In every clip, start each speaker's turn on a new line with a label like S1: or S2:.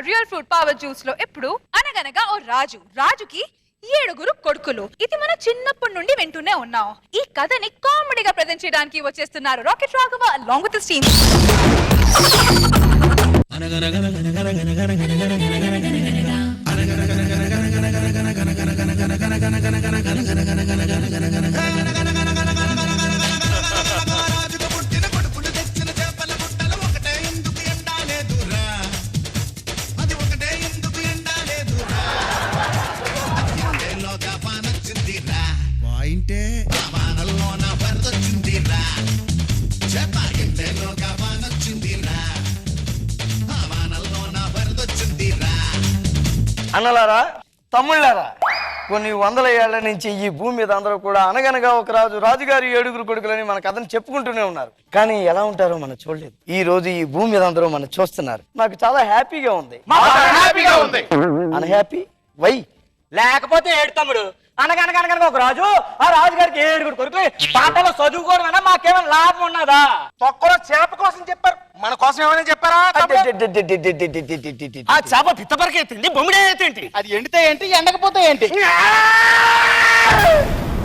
S1: Real fruit power juice లో ఎప్పుడు అనగనగా ఓ రాజుకి 7 కొడుకులు. ఇది మనం చిన్నప్పటి నుండి వింటూనే ఉన్నాం. ఈ కథని కామెడీగా ప్రజెంట్ చేయడానికి వచ్చేస్తున్నారు rocket Raghava along with his team.
S2: అన్నలారా, తమ్ముళ్ళారా, కొన్ని వందల ఏళ్ల నుంచి ఈ భూమి మీద అందరూ కూడా అనగనగా ఒక రాజుగారి 7 కొడుకులని మన కథను చెప్పుకుంటూనే ఉన్నారు. కానీ ఎలా ఉంటారో మనం చూడలేదు. ఈ రోజు ఈ భూమి మీద అందరూ మనం చూస్తున్నారు. నాకు చాలా హ్యాపీగా ఉంది. Unhappy why?
S3: లేకపోతే ఏడు తమ్ముడు, అనగనగనగనగా ఒక రాజు, ఆ రాజుగారికి 7 కొడుకులు. పాటలో చదువుకోవడం మాకేమైనా లాభం ఉన్నదా?
S4: తొక్కలో చేప కోసం చెప్పారు, మన కోసం ఏమైనా చెప్పారా?
S3: ఆ చేప పిత్తపరకెత్తింది, బొమ్మిడేంటి?
S4: అది ఎండితే ఏంటి, ఎండకపోతే ఏంటి?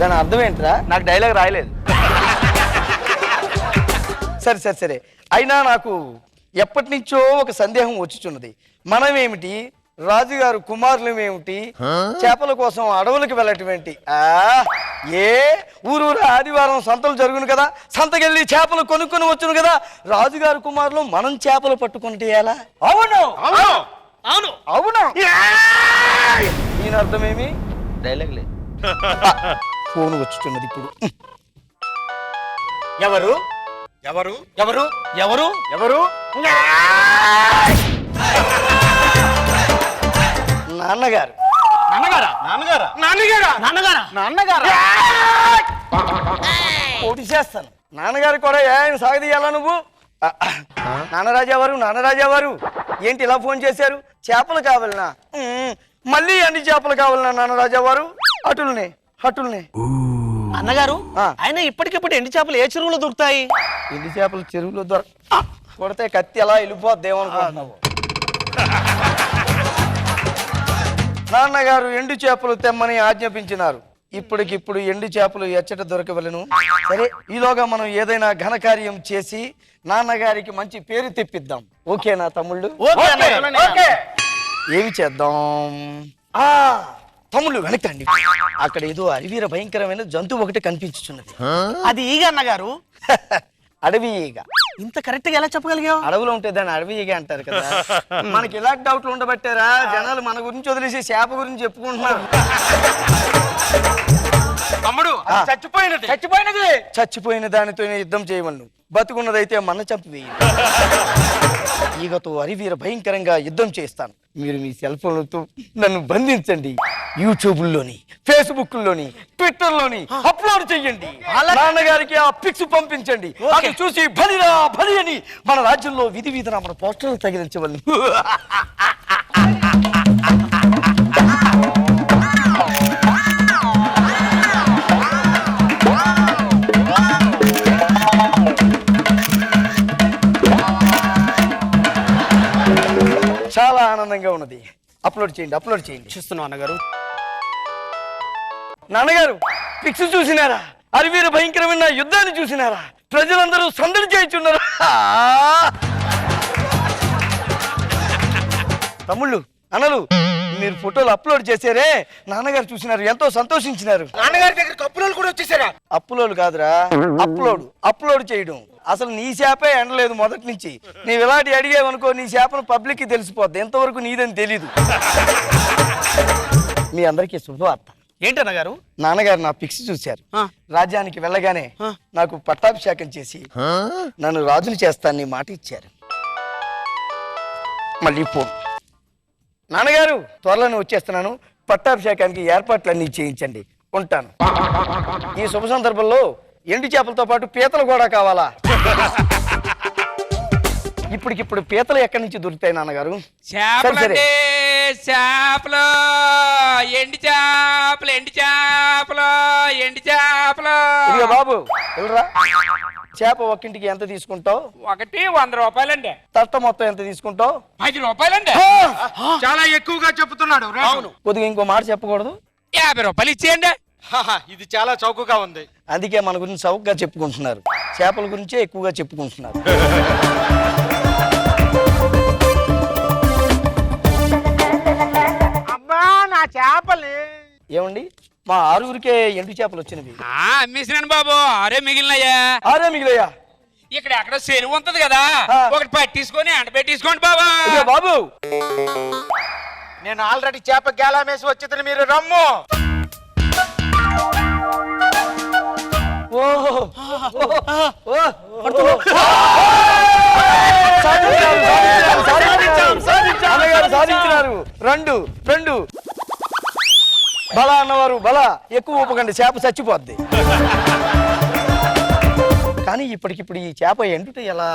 S2: దాని అర్థం ఏంట్రా? నాకు డైలాగ్ రాయలేదు. సరే సరే సరే, అయినా నాకు ఎప్పటి నుంచో ఒక సందేహం వచ్చుచున్నది. మనమేమిటి, రాజుగారు కుమారులమేమిటి, చేపల కోసం అడవులకు వెళ్ళటం ఏంటి? ఊరూరు ఆదివారం సంతలు జరుగును కదా, సంతకెళ్ళి చేపలు కొనుక్కొని వచ్చును కదా. రాజుగారు కుమారులు మనం చేపలు పట్టుకుంటే ఎలా?
S3: అవును
S4: అవును
S3: అవును
S4: అవును.
S2: దీని అర్థమేమి? డైలాగ్ లేదు. ఫోన్ వచ్చుతున్నది ఇప్పుడు.
S3: ఎవరు
S4: ఎవరు
S3: ఎవరు ఎవరు
S4: ఎవరు?
S2: నాన్నగారు.
S3: నాన్నగారా?
S4: నాన్నగారా?
S3: నాన్నగారా? నాన్నగారా?
S4: నాన్నగారా?
S2: పోటీ చేస్తాను. నాన్నగారు కూడా ఆయన సాగదీయాలా నువ్వు? నాన్నరాజావారు ఏంటి ఇలా ఫోన్ చేశారు? చేపలు కావాలనా? మళ్ళీ అన్ని చేపలు కావాలనా నాన్నరాజావారు? అటుల్నే.
S3: అన్నగారు, ఆయన ఇప్పటికిప్పుడు ఎండి చేపలు ఏ చెరువులో దొరుకుతాయి?
S2: ఎండి చేపలు చెరువులో కొడితే కత్తి ఎలా వెళ్ళిపోద్దేమనుకుంటున్నావు? నాన్నగారు ఎండు చేపలు తెమ్మని ఆజ్ఞాపించినారు. ఇప్పటికిప్పుడు ఎండు చేపలు ఎచ్చట దొరకవలను. సరే, ఈలోగా మనం ఏదైనా ఘనకార్యం చేసి నాన్నగారికి మంచి పేరు తెప్పిద్దాం. ఓకేనా తమ్ముళ్ళు? ఏమి చేద్దాం? తమ్ముళ్ళు వెనకండి. అక్కడ ఏదో అడవిర భయంకరమైన జంతువు ఒకటి కనిపించుచున్నది.
S3: అది ఈగ అన్నగారు.
S2: అడవి ఈగ.
S3: ఇంత కరెక్ట్ గా ఎలా చెప్పగలిగావు?
S2: అడవులో ఉంటే దాన్ని అడవి ఈగ అంటారు కదా. మనకి ఇలాంటి డౌట్లు ఉండబట్టారా జనాలు మన గురించి వదిలేసి చేప గురించి చెప్పుకుంటున్నారు.
S4: తమ్ముడు,
S2: చచ్చిపోయిన దానితోనే యుద్ధం చేయవలను. బతుకున్నదైతే మన చంపివేయి. ఈగతో అరివీర భయంకరంగా యుద్ధం చేస్తాను. మీరు మీ సెల్ ఫోన్లతో నన్ను బంధించండి. యూట్యూబ్లోని, ఫేస్బుక్లోని, ట్విట్టర్లోని అప్లోడ్ చెయ్యండి. నాన్నగారికి ఆ పిక్స్ పంపించండి. అది చూసి బలిరా బలి అని మన రాజ్యంలో విధి విధిన మన పోస్టర్లు తగిలించవలను. చాలా ఆనందంగా ఉన్నది. అప్లోడ్ చేయండి.
S3: చూస్తున్నావు అన్నగారు.
S2: నాన్నగారు, పిక్స్ చూసినారా? అరివీర భయంకరమైన యుద్ధాన్ని చూసినారా? ప్రజలందరూ సందడి చేయుచున్నారు. తమ్ముళ్ళు, అన్నలు, మీరు ఫోటోలు అప్లోడ్ చేశారే, నాన్నగారు చూసినారు, ఎంతో సంతోషించినారు.
S4: నాన్నగారి దగ్గర కప్పులోలు కూడా వచ్చేసారా?
S2: అప్లోడ్ కాదురా, అప్లోడ్ చేయడం. అసలు నీ చేపే ఎండలేదు మొదటి నుంచి. నీవు ఇలాంటి అడిగేవనుకో, నీ చేపను పబ్లిక్ కి తెలిసిపోద్ది. ఎంతవరకు నీదని తెలీదు. మీ అందరికీ శుభవార్త.
S3: ఏంటన్నగారు?
S2: నాన్నగారు నా పిక్స్ చూశారు. రాజ్యానికి వెళ్ళగానే నాకు పట్టాభిషేకం చేసి నన్ను రాజుని చేస్తానని మాట ఇచ్చారు. మళ్ళీ పో నాన్నగారు, త్వరలోనే వచ్చేస్తున్నాను. పట్టాభిషేకానికి ఏర్పాట్లన్నీ చేయించండి. ఉంటాను. ఈ శుభ సందర్భంలో ఎండు చేపలతో పాటు పీతలు కూడా కావాలా? ఇప్పటికిప్పుడు పీతలు ఎక్కడి నుంచి దొరుకుతాయి నాన్నగారు?
S5: చేపలు ఎండి చేపలు
S2: ఇదిగో బాబు, వెళ్ళరా. చేప ఒక్కింటికి ఎంత తీసుకుంటావు?
S5: ఒకటి 100 రూపాయలండి.
S2: తట్ట మొత్తం ఎంత తీసుకుంటావు?
S5: 10 రూపాయలండి.
S4: చాలా ఎక్కువగా చెప్తున్నాడు రేటు.
S2: కొద్దిగా ఇంకో మాట చెప్పకూడదు?
S5: 50 రూపాయలు ఇచ్చేయండి.
S4: ఇది చాలా చౌకగా ఉంది.
S2: అందుకే మన గురించి చౌకగా చెప్పుకుంటున్నారు, చేపల గురించే ఎక్కువగా చెప్పుకుంటున్నారు.
S4: అబ్బా నా చేపలు.
S2: ఏమండి, మా ఆరుగురికే ఎండు చేపలు వచ్చినవి.
S5: అమ్మేసినాను బాబు, ఆరే మిగిలినయ్యా.
S2: ఆరే మిగిలయ్యా?
S5: ఇక్కడ ఎక్కడ చెరువు ఉంటది కదా,
S2: ఆ.
S5: ఒకటి పట్టించుకొని ఎండబెట్టేసుకోండి బాబు.
S2: ఇదిగో బాబు,
S4: నేను ఆల్రెడీ చేప గేలామేసి వచ్చేది, మీరు రమ్ము.
S2: ఓహో, సాధించినారు. రెండు రెండు బలా అన్నవారు బలా, ఎక్కువ ఊపకండి, చేప చచ్చిపోద్ది. కానీ ఇప్పటికిప్పుడు ఈ చేప ఎండుట ఎలా?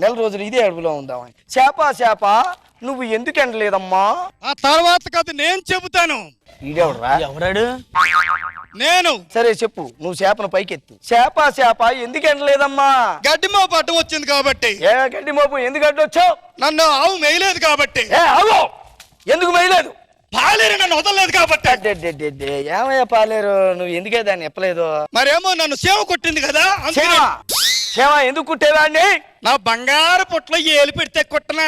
S2: నెల రోజులు ఇదే అడుగులో ఉందామని. చేప నువ్వు ఎందుకు ఎండలేదమ్మా?
S6: ఆ తర్వాత కథ నేను చెబుతాను.
S2: ఈడెవడరా?
S3: ఎవరాడు?
S6: నేను
S2: సరే చెప్పు, నువ్వు చేపను పైకెత్తు. చేప ఎందుకు ఎండలేదమ్మా?
S6: గడ్డి మోపు అడ్డం వచ్చింది కాబట్టి.
S2: ఏ గడ్డి మోపు ఎందుకు అడ్డొచ్చావు?
S6: నన్ను ఆవు మేయలేదు కాబట్టి.
S2: ఏ ఆగు! ఎందుకు మేయలేదు?
S6: పాలేరు నన్ను వదలలేదు కాబట్టి.
S2: అడ్డెడ్డెడ్డెడ్డె, ఏమయ్యా పాలేరు, నువ్వు ఎందుకే దాన్ని ఎప్పలేదు?
S6: మరేమో నన్ను సేవ కొట్టింది కదా, అందుకని
S2: సేవ ఎందుకు కుట్టేవాడిని?
S6: నా బంగారు పొట్లో ఏలు పెడితే కొట్టనా?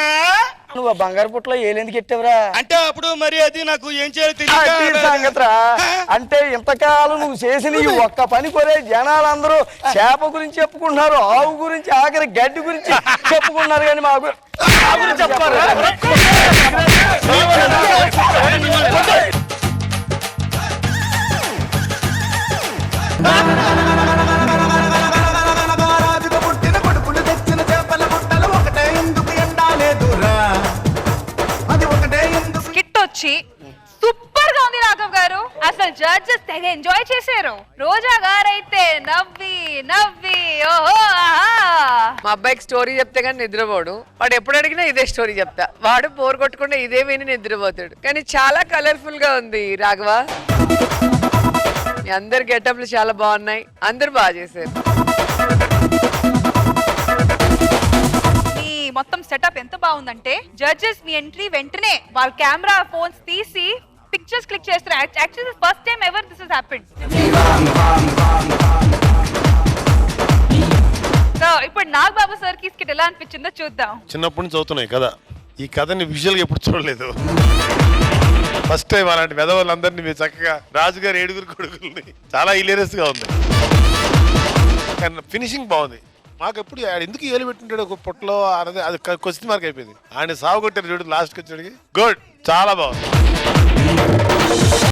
S2: నువ్వు ఆ బంగారు పుట్లో ఏలెందుకు ఎట్టావురా?
S6: అంటే అప్పుడు మరి అది నాకు ఏం చేయాలో
S2: అది
S6: తెలియక.
S2: సంగతిరా. అంటే ఇంతకాలం నువ్వు చేసిన ఈ ఒక్క పని కొరే జనాలందరూ చేప గురించి చెప్పుకుంటున్నారు, ఆవు గురించి, ఆఖరి గడ్డి గురించి చెప్పుకున్నారు, కానీ మా గురించి చెప్పారు.
S1: స్కిట్ వచ్చి సూపర్ గా ఉంది రాఘవ్ గారు. అసలు జడ్జెస్ తెగ ఎంజాయ్ చేశారు. రోజా గారైతే నవ్వి నవ్వి ఓహో ఆహా.
S7: మా అబ్బాయికి స్టోరీ చెప్తే కానీ నిద్రపోడు. వాడు ఎప్పుడు అడిగినా ఇదే స్టోరీ చెప్తా. వాడు బోర్ కొట్టకుండా ఇదే విని నిద్రపోతాడు. కానీ చాలా కలర్ఫుల్ గా ఉంది రాఘవ. మీ అందరి గెటప్లు చాలా బాగున్నాయి, అందరు బాగా చేశారు.
S1: మీ మొత్తం సెటప్ ఎంత బాగుందంటే జడ్జెస్ మీ ఎంట్రీ వెంటనే వాళ్ళ కెమెరా ఫోన్స్ తీసి పిక్చర్స్ క్లిక్ చేస్తారు. Actually first time ever this has happened. So ఇప్పుడు నాగబాబు సార్ కి స్కిట్ ఎలా అనిపించిందో చూద్దాం.
S8: చిన్నప్పటి నుంచి చదువుతున్నాయి కదా, ఈ కథని విజువల్గా ఎప్పుడు చూడలేదు. ఫస్ట్ టైం అలాంటి వెధవలందరినీ మీరు చక్కగా రాజుగారు 7 కొడుకుల్ని చాలా హిలేరియస్ గా ఉంది. కానీ ఫినిషింగ్ బాగుంది. మాకు ఎప్పుడు ఎందుకు ఏలు పెట్టుంటాడు ఒక పొట్టలో అన్నది, అది క్వశ్చన్ మార్క్ అయిపోయింది. ఆయన సాగు కొట్టారు చూడు లాస్ట్కి వచ్చేటికి. గుడ్, చాలా బాగుంది.